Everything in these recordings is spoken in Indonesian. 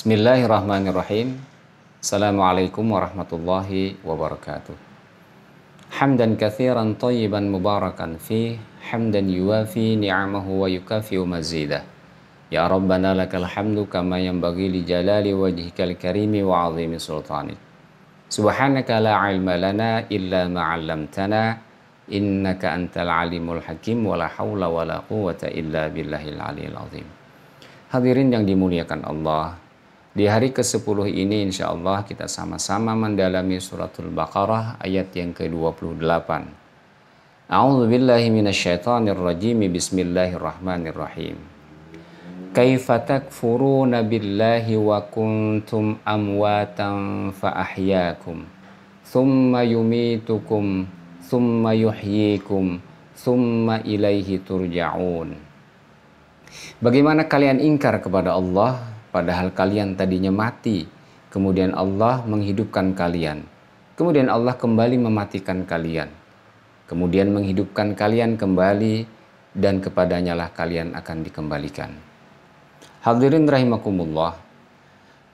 Bismillahirrahmanirrahim. Assalamualaikum warahmatullahi wabarakatuh. Hamdan katsiran thayyiban mubarakan fih, hamdan yuwafi ni'amahu wa yukafi'u mazidah. Ya Rabbana lakal hamdu kama yanbaghi li jalali wajhikal karimi wa 'azimi sultanik. Subhanaka la ilma lana illa ma 'allamtana innaka antal alimul hakim wa la haula wa la quwwata illa billahil aliyil azim. Hadirin yang dimuliakan Allah, di hari ke-10 ini insya Allah kita sama-sama mendalami suratul Baqarah ayat yang ke-28. A'udzu billahi minasyaitonir rajim. Bismillahirrahmanirrahim. Kaifa takfuruna billahi wa kuntum amwatan fa ahyaakum thumma yumitukum thumma yuhyikum thumma ilaihi turja'un. Bagaimana kalian ingkar kepada Allah padahal kalian tadinya mati, kemudian Allah menghidupkan kalian, kemudian Allah kembali mematikan kalian, kemudian menghidupkan kalian kembali, dan kepadanya lah kalian akan dikembalikan. Hadirin rahimakumullah,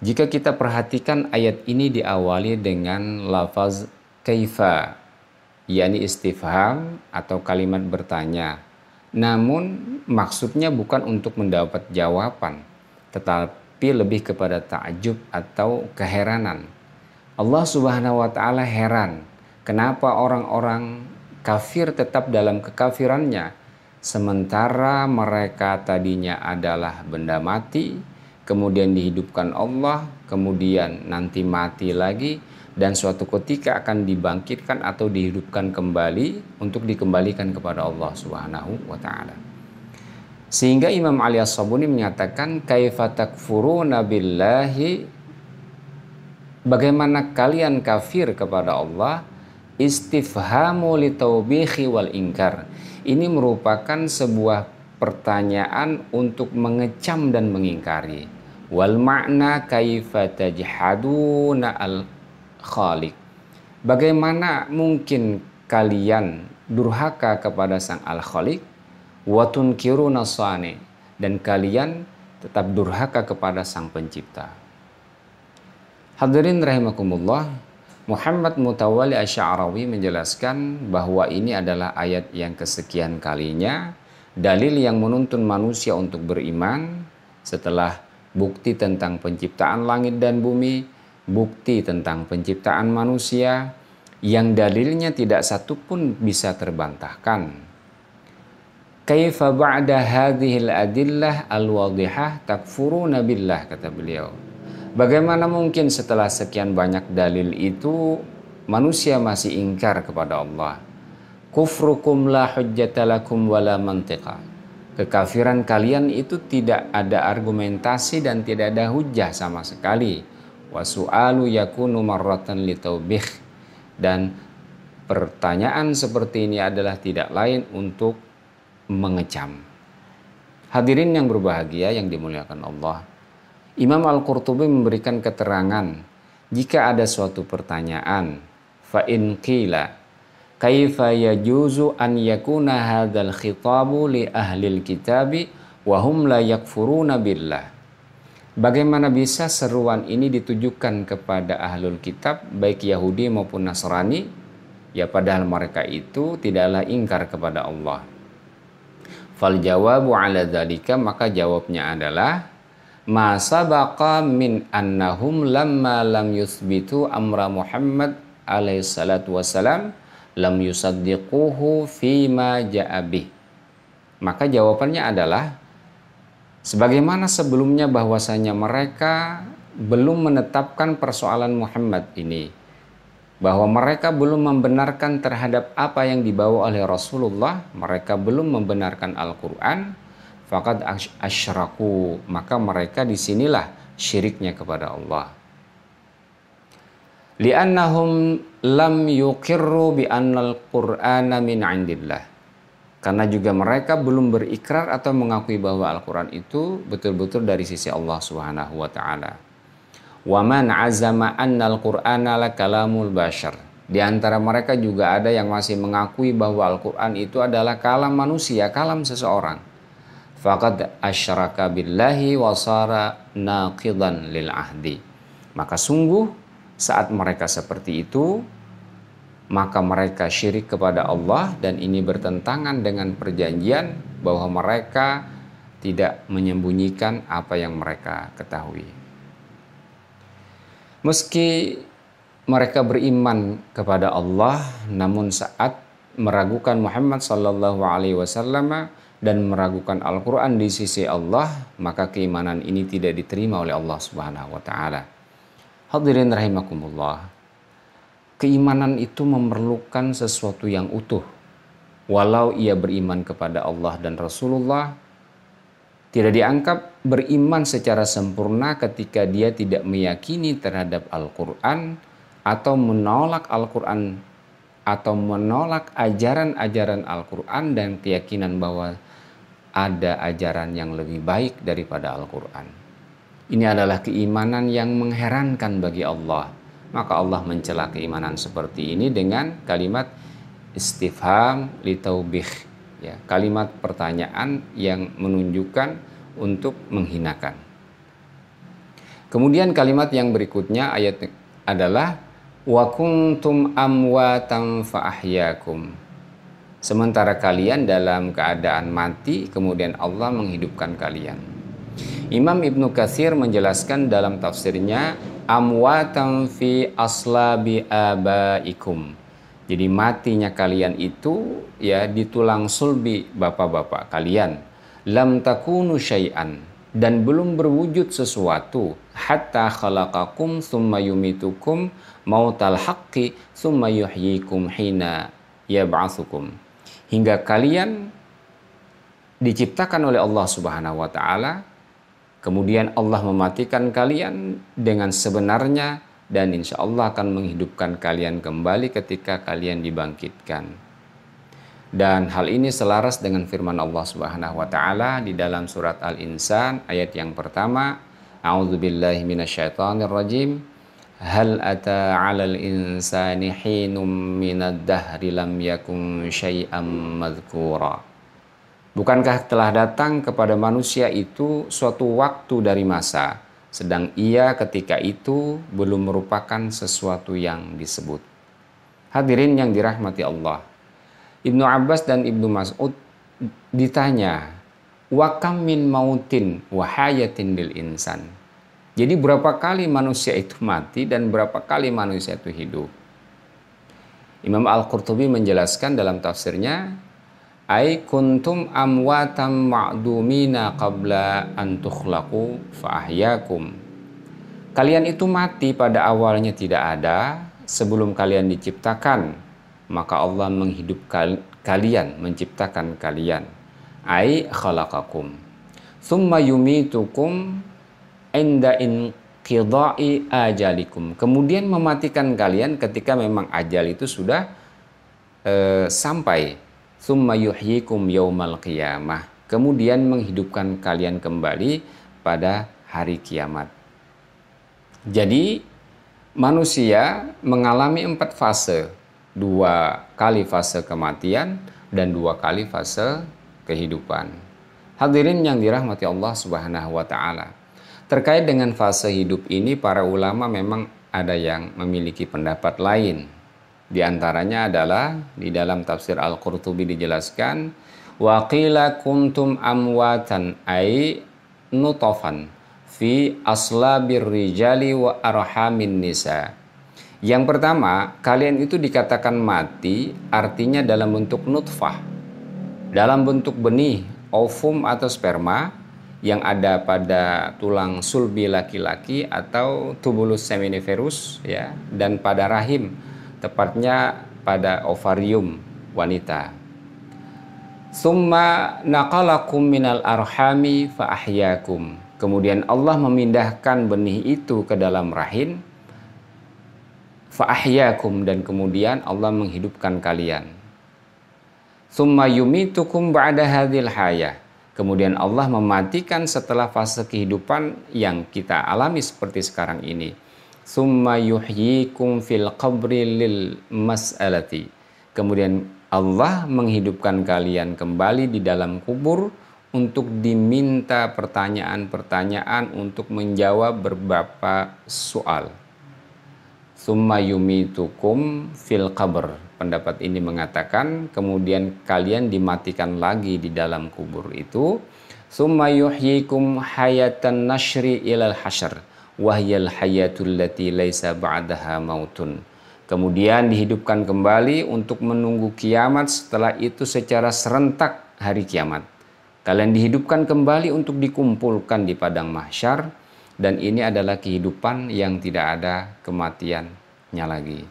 jika kita perhatikan ayat ini diawali dengan lafaz kaifa, yakni istifham atau kalimat bertanya, namun maksudnya bukan untuk mendapat jawaban, tetapi lebih kepada ta'ajub atau keheranan. Allah Subhanahu wa taala heran kenapa orang-orang kafir tetap dalam kekafirannya sementara mereka tadinya adalah benda mati, kemudian dihidupkan Allah, kemudian nanti mati lagi dan suatu ketika akan dibangkitkan atau dihidupkan kembali untuk dikembalikan kepada Allah Subhanahu wa taala. Sehingga Imam Ali As-Sabuni menyatakan kaifa takfuruna billahi, bagaimana kalian kafir kepada Allah, istifhamu litaubihi wal inkar. Ini merupakan sebuah pertanyaan untuk mengecam dan mengingkari. Wal makna kaifa tajhaduna al khaliq. Bagaimana mungkin kalian durhaka kepada sang al khaliq? Watun kiruna sani, dan kalian tetap durhaka kepada sang pencipta. Hadirin rahimakumullah, Muhammad Mutawalli Asy'arawi menjelaskan bahwa ini adalah ayat yang kesekian kalinya dalil yang menuntun manusia untuk beriman setelah bukti tentang penciptaan langit dan bumi, bukti tentang penciptaan manusia yang dalilnya tidak satu pun bisa terbantahkan. Kaifa ba'da hadhil adillah al-wadihah takfuruna billah, kata beliau. Bagaimana mungkin setelah sekian banyak dalil itu manusia masih ingkar kepada Allah? Kufrukum la hujjata lakum wala mantiqa. Kekafiran kalian itu tidak ada argumentasi dan tidak ada hujjah sama sekali. Wa su'alu yakunu marratan litaubih. Dan pertanyaan seperti ini adalah tidak lain untuk mengecam. Hadirin yang berbahagia yang dimuliakan Allah, Imam Al-Qurtubi memberikan keterangan jika ada suatu pertanyaan, fa in qila kaifa yajuzu an yakuna hadzal khitabu li ahlil kitabi wa hum la yakfuruna billah. Bagaimana bisa seruan ini ditujukan kepada ahlul kitab baik Yahudi maupun Nasrani, ya padahal mereka itu tidaklah ingkar kepada Allah. Fal jawabu ala dzalika, maka jawabnya adalah ma sabaqa min annahum lamma lam yuthbitu amra Muhammad alaihi salatu wassalam lam yusaddiquhu fima ja'a bih. Maka jawabannya adalah sebagaimana sebelumnya bahwasanya mereka belum menetapkan persoalan Muhammad ini, bahwa mereka belum membenarkan terhadap apa yang dibawa oleh Rasulullah, mereka belum membenarkan Al-Quran, faqad asyraku, maka mereka disinilah syiriknya kepada Allah. Li'annahum lam yuqirru bi annal Qur'ana min 'indillah. Karena juga mereka belum berikrar atau mengakui bahwa Al-Quran itu betul-betul dari sisi Allah Subhanahu wa taala. Wa man azama annal Qur'ana la kalamul bashar. Di antara mereka juga ada yang masih mengakui bahwa Al-Quran itu adalah kalam manusia, kalam seseorang. faqad asyraka billahi wa shara naqidan lil ahdi. Maka sungguh saat mereka seperti itu, maka mereka syirik kepada Allah, dan ini bertentangan dengan perjanjian bahwa mereka tidak menyembunyikan apa yang mereka ketahui. Meski mereka beriman kepada Allah, namun saat meragukan Muhammad sallallahu alaihi wasallam dan meragukan Al-Quran di sisi Allah, maka keimanan ini tidak diterima oleh Allah Subhanahu wa taala. Hadirin rahimakumullah. Keimanan itu memerlukan sesuatu yang utuh. Walau ia beriman kepada Allah dan Rasulullah, tidak dianggap beriman secara sempurna ketika dia tidak meyakini terhadap Al-Quran atau menolak Al-Quran atau menolak ajaran-ajaran Al-Quran dan keyakinan bahwa ada ajaran yang lebih baik daripada Al-Quran. Ini adalah keimanan yang mengherankan bagi Allah. Maka Allah mencela keimanan seperti ini dengan kalimat istifham litaubih, ya, kalimat pertanyaan yang menunjukkan untuk menghinakan. Kemudian kalimat yang berikutnya ayat adalah wa kuntum amwatan fa ahyakum. Sementara kalian dalam keadaan mati, kemudian Allah menghidupkan kalian. Imam Ibnu Katsir menjelaskan dalam tafsirnya amwatan fi aslabi abaikum. Jadi matinya kalian itu ya di tulang sulbi bapak-bapak kalian. Lam takunu syai'an, dan belum berwujud sesuatu hatta khalaqakum tsumma yumitukum mautal haqqi tsumma yuhyikum hina yab'atsukum. Hingga kalian diciptakan oleh Allah Subhanahu wa taala, kemudian Allah mematikan kalian dengan sebenarnya, dan insya Allah akan menghidupkan kalian kembali ketika kalian dibangkitkan. Dan hal ini selaras dengan firman Allah Subhanahu wa taala di dalam surat Al-Insan ayat yang pertama, A'udzubillahi minasyaitonirrajim. Hal ata 'alal insani hinum minad dahri lam yakun syai'am madzkura. Bukankah telah datang kepada manusia itu suatu waktu dari masa, sedang ia ketika itu belum merupakan sesuatu yang disebut. Hadirin yang dirahmati Allah. Ibnu Abbas dan Ibnu Mas'ud ditanya, wa kam min mautin wa hayatin lil insan. Jadi berapa kali manusia itu mati dan berapa kali manusia itu hidup? Imam Al-Qurtubi menjelaskan dalam tafsirnya, ai kuntum amwatam ma'dumina qabla an tukhlaqu fa ahyakum. Kalian itu mati pada awalnya tidak ada sebelum kalian diciptakan, maka Allah menghidupkan kalian, menciptakan kalian. Ai khalaqakum. Tsumma yumitukum inda inqidha'i ajalikum. Kemudian mematikan kalian ketika memang ajal itu sudah sampai. Tsumma yuhyikum yaumal qiyamah. Kemudian menghidupkan kalian kembali pada hari kiamat. Jadi manusia mengalami 4 fase. 2 kali fase kematian dan 2 kali fase kehidupan. Hadirin yang dirahmati Allah Subhanahu wa taala. Terkait dengan fase hidup ini, para ulama memang ada yang memiliki pendapat lain. Di antaranya adalah di dalam tafsir Al-Qurtubi dijelaskan, wa qila kuntum amwatan ay nutfan fi aslabir rijali wa arhamin nisa. Yang pertama, kalian itu dikatakan mati artinya dalam bentuk nutfah, dalam bentuk benih, ovum atau sperma yang ada pada tulang sulbi laki-laki atau tubulus seminiferus, ya, dan pada rahim, tepatnya pada ovarium wanita. Summa naqalakum minal arhami fa ahyakum. Kemudian Allah memindahkan benih itu ke dalam rahim, fa ahyakum, dan kemudian Allah menghidupkan kalian. Summa yumitukum ba'da hadhil hayah. Kemudian Allah mematikan setelah fase kehidupan yang kita alami seperti sekarang ini. Summa yuhyikum fil qabri lil mas'alati. Kemudian Allah menghidupkan kalian kembali di dalam kubur untuk diminta pertanyaan-pertanyaan untuk menjawab beberapa soal. Tsumma yumitukum fil qabr. Pendapat ini mengatakan kemudian kalian dimatikan lagi di dalam kubur itu. Tsumma yuhyikum hayatan nashri ilal hasyr. Wahyal hayatul lati laisa ba'daha mautun. Kemudian dihidupkan kembali untuk menunggu kiamat, setelah itu secara serentak hari kiamat. Kalian dihidupkan kembali untuk dikumpulkan di padang mahsyar, dan ini adalah kehidupan yang tidak ada kematiannya lagi.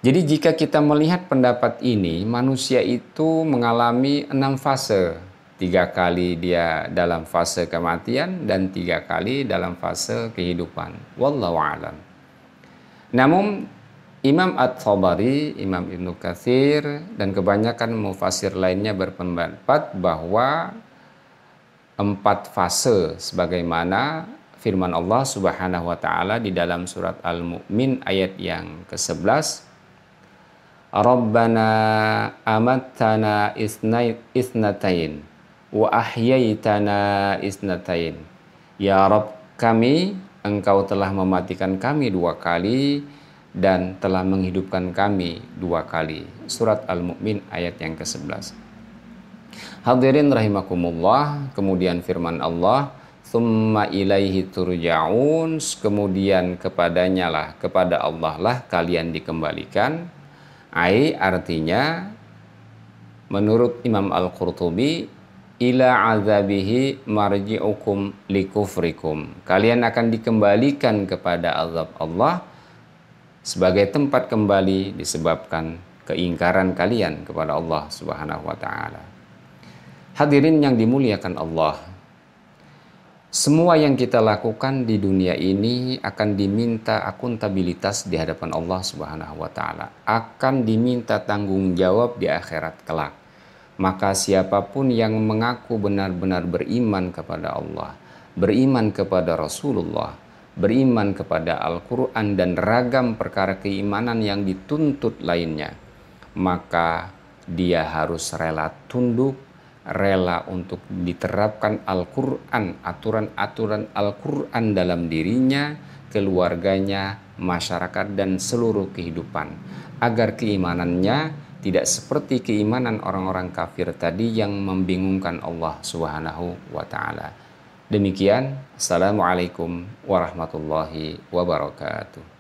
Jadi jika kita melihat pendapat ini, manusia itu mengalami 6 fase. 3 kali dia dalam fase kematian dan 3 kali dalam fase kehidupan. Wallahu a'lam. Namun Imam At-Tabari, Imam Ibnu Katsir, dan kebanyakan mufassir lainnya berpendapat bahwa 4 fase sebagaimana firman Allah Subhanahu wa taala di dalam surat Al-Mu'min ayat yang ke-11. Rabbana amattana isnatain wa ahyaitana isnatain. Ya Rabb kami, Engkau telah mematikan kami 2 kali dan telah menghidupkan kami 2 kali. Surat Al-Mu'min ayat yang ke-11. Hadirin rahimakumullah, kemudian firman Allah, "Tsumma ilaihi turja'un." Kemudian kepada Allah lah kalian dikembalikan. Artinya menurut Imam Al-Qurtubi, ila azabihi marji'ukum likufrikum. Kalian akan dikembalikan kepada azab Allah sebagai tempat kembali disebabkan keingkaran kalian kepada Allah Subhanahu wa taala. Hadirin yang dimuliakan Allah, semua yang kita lakukan di dunia ini akan diminta akuntabilitas di hadapan Allah Subhanahu wa taala, akan diminta tanggung jawab di akhirat kelak. Maka siapapun yang mengaku benar-benar beriman kepada Allah, beriman kepada Rasulullah, beriman kepada Al-Quran dan ragam perkara keimanan yang dituntut lainnya, maka dia harus rela tunduk, rela untuk diterapkan Al-Quran, aturan-aturan Al-Quran dalam dirinya, keluarganya, masyarakat, dan seluruh kehidupan, agar keimanannya tidak seperti keimanan orang-orang kafir tadi yang membingungkan Allah Subhanahu wa ta'ala. Demikian, Assalamualaikum warahmatullahi wabarakatuh.